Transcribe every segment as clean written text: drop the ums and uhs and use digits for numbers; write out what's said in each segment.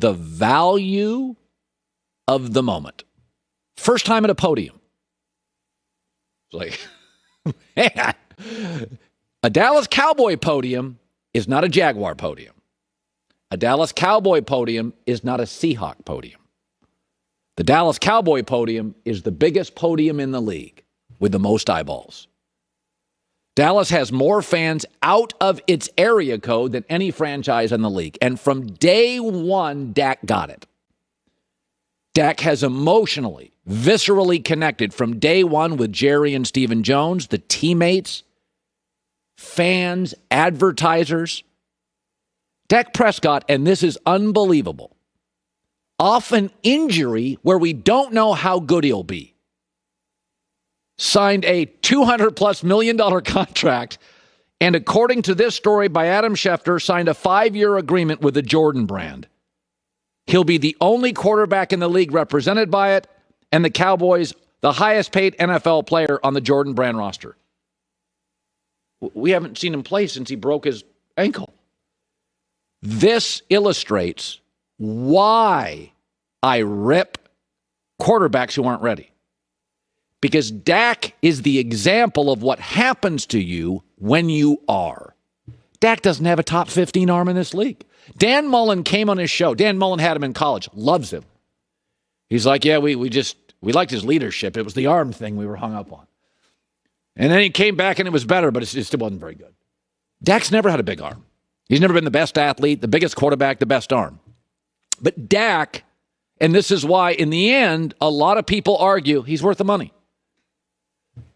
the value of the moment. First time at a podium. It's like, man, a Dallas Cowboy podium is not a Jaguar podium. A Dallas Cowboy podium is not a Seahawk podium. The Dallas Cowboy podium is the biggest podium in the league with the most eyeballs. Dallas has more fans out of its area code than any franchise in the league. And from day one, Dak got it. Dak has emotionally, viscerally connected from day one with Jerry and Stephen Jones, the teammates, fans, advertisers. Dak Prescott, and this is unbelievable, off an injury where we don't know how good he'll be, signed a $200+ million contract, and according to this story by Adam Schefter, signed a 5-year agreement with the Jordan brand. He'll be the only quarterback in the league represented by it, and the Cowboys, the highest paid NFL player on the Jordan brand roster. We haven't seen him play since he broke his ankle. This illustrates why I rip quarterbacks who aren't ready. Because Dak is the example of what happens to you when you are. Dak doesn't have a top 15 arm in this league. Dan Mullen came on his show. Dan Mullen had him in college. Loves him. He's like, yeah, we liked his leadership. It was the arm thing we were hung up on. And then he came back and it was better, but it still wasn't very good. Dak's never had a big arm. He's never been the best athlete, the biggest quarterback, the best arm. But Dak, and this is why in the end, a lot of people argue he's worth the money.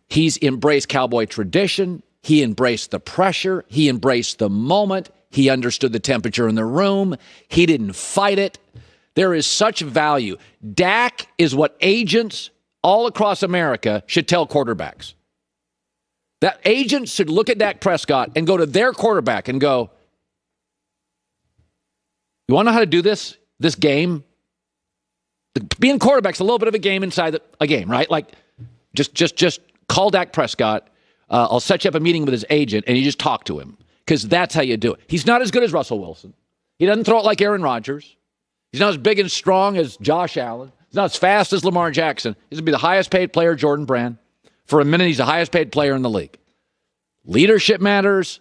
He's embraced Cowboy tradition. He embraced the pressure. He embraced the moment. He understood the temperature in the room. He didn't fight it. There is such value. Dak is what agents all across America should tell quarterbacks. That agents should look at Dak Prescott and go to their quarterback and go, you want to know how to do this game? Being quarterback's a little bit of a game inside a game, right? Like, just call Dak Prescott. I'll set you up a meeting with his agent, and you just talk to him, because that's how you do it. He's not as good as Russell Wilson. He doesn't throw it like Aaron Rodgers. He's not as big and strong as Josh Allen. He's not as fast as Lamar Jackson. He's going to be the highest paid player, Jordan Brand. For a minute, he's the highest paid player in the league. Leadership matters.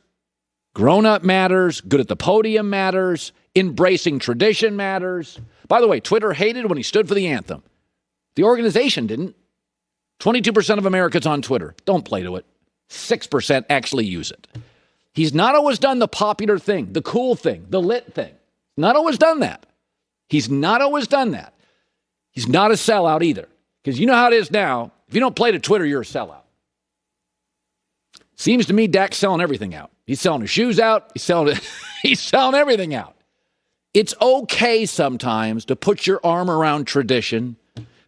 Grown-up matters. Good at the podium matters. Embracing tradition matters. By the way, Twitter hated when he stood for the anthem. The organization didn't. 22% of Americans on Twitter don't play to it. 6% actually use it. He's not always done the popular thing, the cool thing, the lit thing. Not always done that. He's not always done that. He's not a sellout either. Because you know how it is now. If you don't play to Twitter, you're a sellout. Seems to me Dak's selling everything out. He's selling his shoes out. He's selling everything out. It's okay sometimes to put your arm around tradition,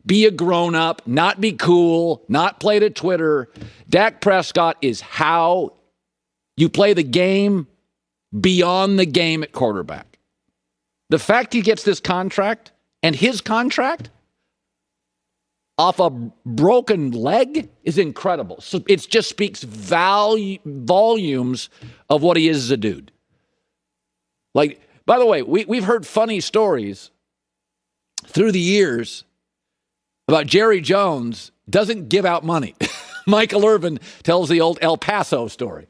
be a grown-up, not be cool, not play to Twitter. Dak Prescott is how you play the game beyond the game at quarterback. The fact he gets this contract, and his contract off a broken leg, is incredible. So it just speaks volumes of what he is as a dude. Like, by the way, we've heard funny stories through the years about Jerry Jones doesn't give out money. Michael Irvin tells the old El Paso story.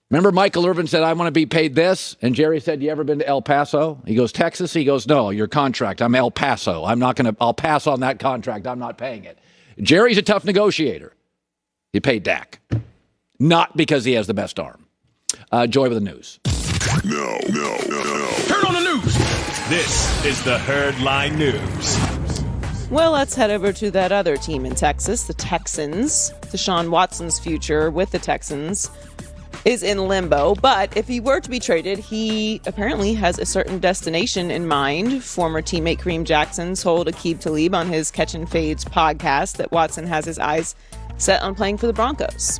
Remember Michael Irvin said, I want to be paid this? And Jerry said, you ever been to El Paso? He goes, Texas? He goes, no, your contract. I'm El Paso. I'll pass on that contract. I'm not paying it. Jerry's a tough negotiator. He paid Dak. Not because he has the best arm. Joy with the news. No. Turn on the news. This is the Herd Line News. Well, let's head over to that other team in Texas, the Texans. Deshaun Watson's future with the Texans is in limbo, but if he were to be traded, he apparently has a certain destination in mind. Former teammate Kareem Jackson told Aqib Talib on his Catch and Fades podcast that Watson has his eyes set on playing for the Broncos.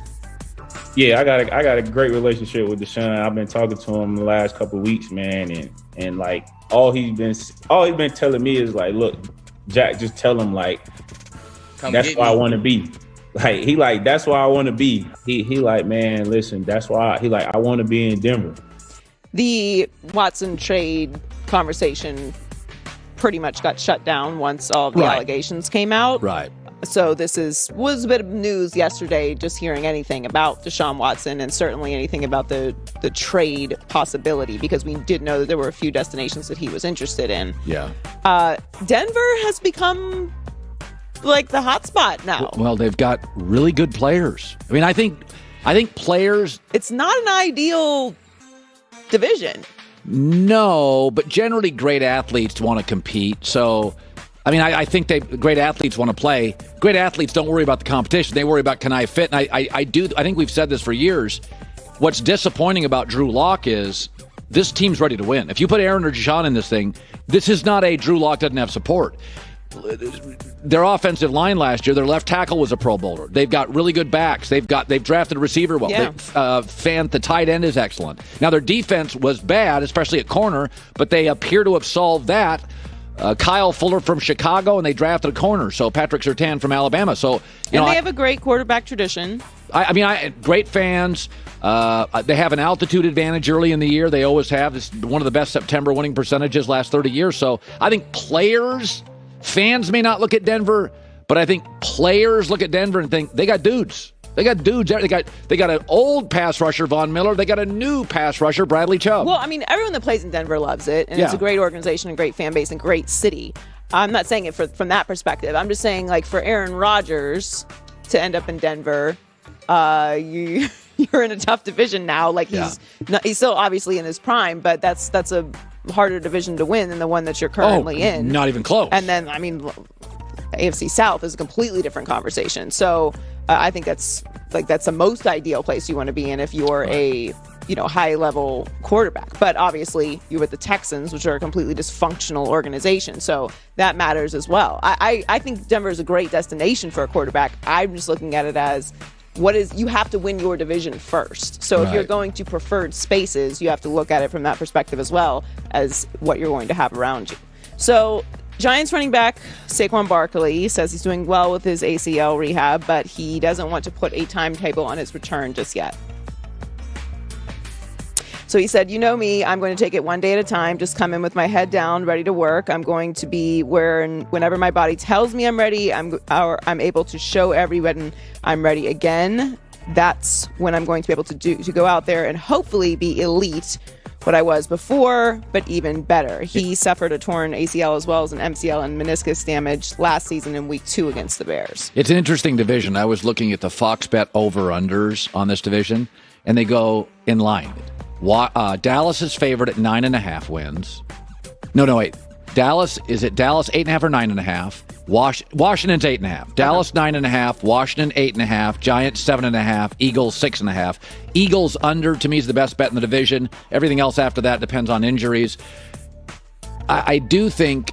Yeah, I got a great relationship with Deshaun. I've been talking to him the last couple of weeks, man, and like all he's been telling me is like, look, Jack, just tell him like that's where I want to be. Like he like that's why I want to be. He like, man, listen, that's why he like I want to be in Denver. The Watson trade conversation pretty much got shut down once all of the Right. allegations came out. Right. So this was a bit of news yesterday, just hearing anything about Deshaun Watson and certainly anything about the trade possibility, because we did know that there were a few destinations that he was interested in. Yeah. Denver has become like the hot spot now. Well, they've got really good players. I mean, I think players. It's not an ideal division. No, but generally great athletes want to compete. So, I mean, I think great athletes want to play. Great athletes don't worry about the competition. They worry about, can I fit? And I think we've said this for years. What's disappointing about Drew Lock is this team's ready to win. If you put Aaron or Deshaun in this thing, this is not a Drew Lock doesn't have support. Their offensive line last year, their left tackle was a Pro Bowler. They've got really good backs. They've drafted a receiver well. Yeah. Fant, the tight end, is excellent. Now, their defense was bad, especially at corner, but they appear to have solved that. Kyle Fuller from Chicago, and they drafted a corner. So Patrick Surtain from Alabama. So They have a great quarterback tradition. Great fans. They have an altitude advantage early in the year. They always have. It's one of the best September winning percentages last 30 years. So I think fans may not look at Denver, but I think players look at Denver and think they got dudes. They got dudes. They got an old pass rusher, Von Miller. They got a new pass rusher, Bradley Chubb. Well, I mean, everyone that plays in Denver loves it, and it's a great organization, a great fan base, and great city. I'm not saying it from that perspective. I'm just saying, like, for Aaron Rodgers to end up in Denver, you're in a tough division now. Like, he's still obviously in his prime, but that's a harder division to win than the one that you're currently in. Not even close. And then, I mean, AFC South is a completely different conversation. So I think that's the most ideal place you want to be in if you're a high level quarterback. But obviously you're with the Texans, which are a completely dysfunctional organization. So that matters as well. I think Denver is a great destination for a quarterback. I'm just looking at it as you have to win your division first. So if you're going to preferred spaces, you have to look at it from that perspective as well as what you're going to have around you. So Giants running back Saquon Barkley says he's doing well with his ACL rehab, but he doesn't want to put a timetable on his return just yet. So he said, you know me, I'm going to take it one day at a time, just come in with my head down, ready to work. I'm going to be whenever my body tells me I'm ready, I'm able to show everyone I'm ready again. That's when I'm going to be able to go out there and hopefully be elite, what I was before, but even better. He suffered a torn ACL as well as an MCL and meniscus damage last season in week 2 against the Bears. It's an interesting division. I was looking at the Fox Bet over-unders on this division, and they go in line. Dallas is favored at 9.5 wins. No, wait. Dallas 8.5 or 9.5? Washington's 8.5. Dallas 9.5. Washington 8.5. Giants 7.5. Eagles 6.5. Eagles under, to me, is the best bet in the division. Everything else after that depends on injuries. I do think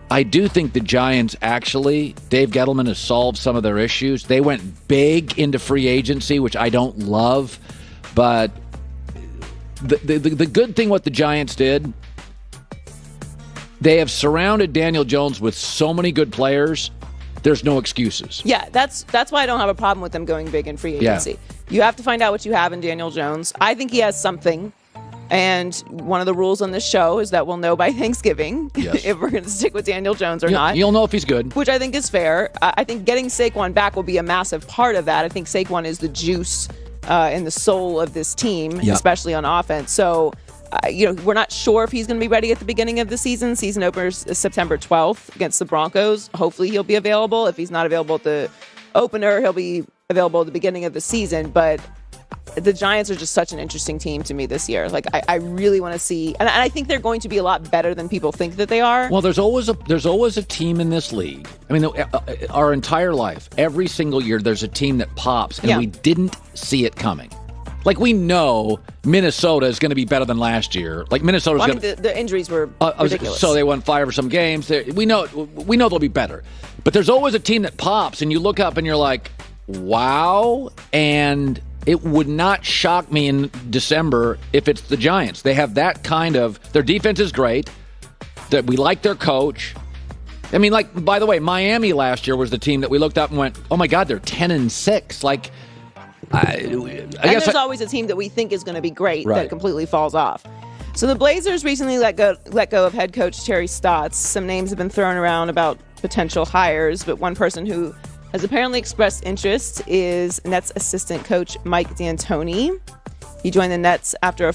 the Giants actually, Dave Gettleman has solved some of their issues. They went big into free agency, which I don't love, but the good thing what the Giants did, they have surrounded Daniel Jones with so many good players, there's no excuses. Yeah, that's why I don't have a problem with them going big in free agency. Yeah. You have to find out what you have in Daniel Jones. I think he has something. And one of the rules on this show is that we'll know by Thanksgiving if we're going to stick with Daniel Jones or not. You'll know if he's good. Which I think is fair. I think getting Saquon back will be a massive part of that. I think Saquon is the juice and the soul of this team, especially on offense. So, we're not sure if he's going to be ready at the beginning of the season. Season openers is September 12th against the Broncos. Hopefully he'll be available. If he's not available at the opener, he'll be available at the beginning of the season. But the Giants are just such an interesting team to me this year. Like, I really want to see, and I think they're going to be a lot better than people think that they are. Well, there's always a team in this league. I mean, our entire life, every single year, there's a team that pops, and we didn't see it coming. Like, we know Minnesota is going to be better than last year. Like, Minnesota's going to... The injuries were ridiculous. So they won 5 or some games. We know they'll be better. But there's always a team that pops, and you look up and you're like, wow. And it would not shock me in December if it's the Giants. They have that kind of... Their defense is great. That we like their coach. I mean, like, by the way, Miami last year was the team that we looked up and went, oh, my God, they're 10-6. Like... I guess there's always a team that we think is going to be great that completely falls off. So the Blazers recently let go of head coach Terry Stotts. Some names have been thrown around about potential hires, but one person who has apparently expressed interest is Nets assistant coach Mike D'Antoni. He joined the Nets after a